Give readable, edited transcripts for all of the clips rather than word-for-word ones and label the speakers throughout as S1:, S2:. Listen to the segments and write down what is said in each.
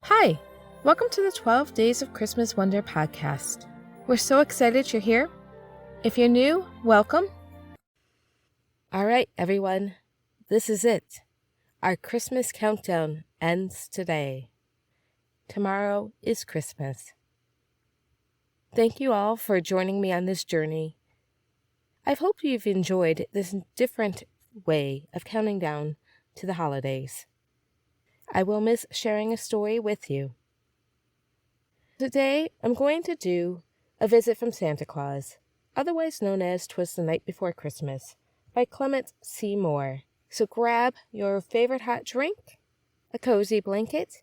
S1: Hi, welcome to the 12 Days of Christmas Wonder podcast. We're so excited you're here. If you're new, welcome. All right, everyone, this is it. Our Christmas countdown ends today. Tomorrow is Christmas. Thank you all for joining me on this journey. I hope you've enjoyed this different way of counting down to the holidays. I will miss sharing a story with you. Today, I'm going to do a Visit from Santa Claus, otherwise known as Twas the Night Before Christmas, by Clement Clarke Moore. So grab your favorite hot drink, a cozy blanket,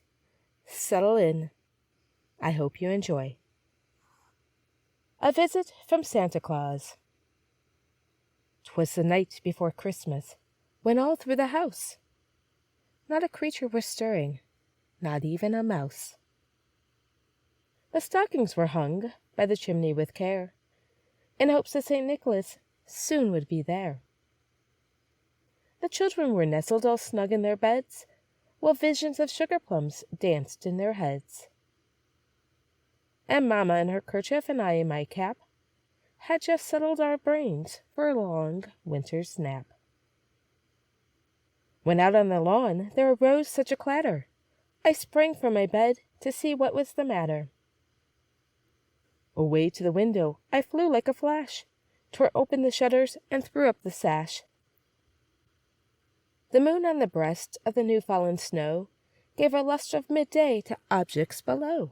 S1: settle in. I hope you enjoy. A Visit from Santa Claus. 'Twas the night before Christmas, when all through the house not a creature was stirring, not even a mouse. The stockings were hung by the chimney with care, in hopes that St. Nicholas soon would be there. The children were nestled all snug in their beds, while visions of sugar plums danced in their heads. And Mamma in her kerchief and I in my cap had just settled our brains for a long winter's nap. When out on the lawn there arose such a clatter, I sprang from my bed to see what was the matter. Away to the window I flew like a flash, tore open the shutters and threw up the sash. The moon on the breast of the new-fallen snow gave a lustre of midday to objects below.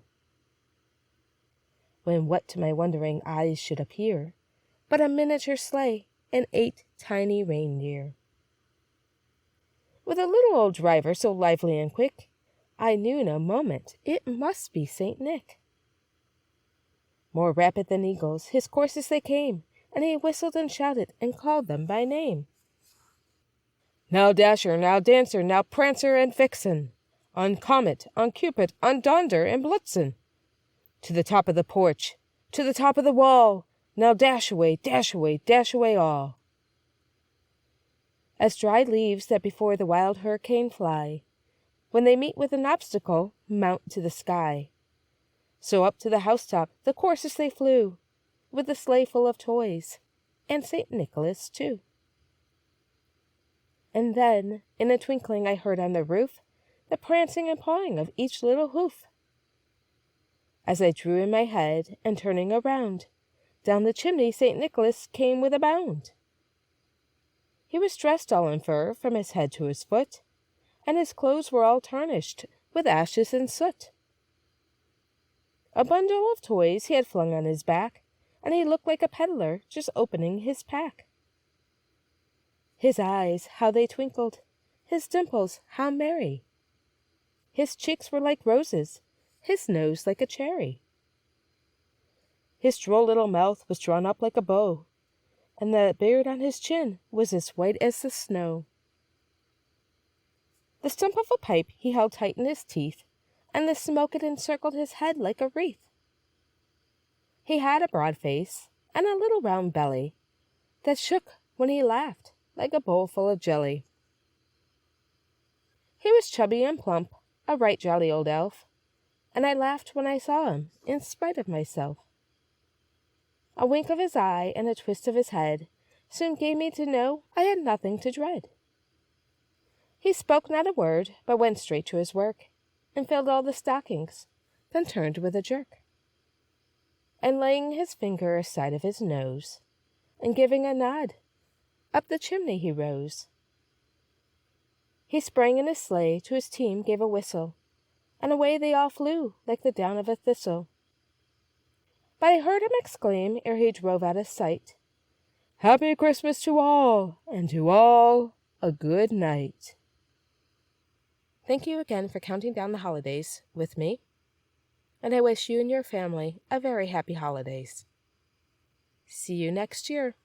S1: When what to my wondering eyes should appear but a miniature sleigh and 8 tiny reindeer. With a little old driver so lively and quick, I knew in a moment it must be St. Nick. More rapid than eagles, his courses they came, and he whistled and shouted and called them by name. Now Dasher, now Dancer, now Prancer and Vixen, on Comet, on Cupid, on Donder and Blitzen. To the top of the porch, to the top of the wall, now dash away, dash away, dash away all. As dry leaves that before the wild hurricane fly, when they meet with an obstacle, mount to the sky. So up to the housetop the coursers they flew, with the sleigh full of toys, and St. Nicholas too. And then, in a twinkling I heard on the roof the prancing and pawing of each little hoof. As I drew in my head, and turning around, down the chimney St. Nicholas came with a bound. He was dressed all in fur from his head to his foot, and his clothes were all tarnished with ashes and soot. A bundle of toys he had flung on his back, and he looked like a peddler just opening his pack. His eyes, how they twinkled, his dimples, how merry. His cheeks were like roses, his nose like a cherry. His droll little mouth was drawn up like a bow, and the beard on his chin was as white as the snow. The stump of a pipe he held tight in his teeth, and the smoke had encircled his head like a wreath. He had a broad face, and a little round belly, that shook when he laughed like a bowl full of jelly. He was chubby and plump, a right jolly old elf, and I laughed when I saw him, in spite of myself. A wink of his eye and a twist of his head soon gave me to know I had nothing to dread. He spoke not a word, but went straight to his work, and filled all the stockings, then turned with a jerk. And laying his finger aside of his nose, and giving a nod, up the chimney he rose. He sprang in his sleigh, to his team gave a whistle, and away they all flew like the down of a thistle. But I heard him exclaim, ere he drove out of sight, "Happy Christmas to all, and to all a good night." Thank you again for counting down the holidays with me, and I wish you and your family a very happy holidays. See you next year.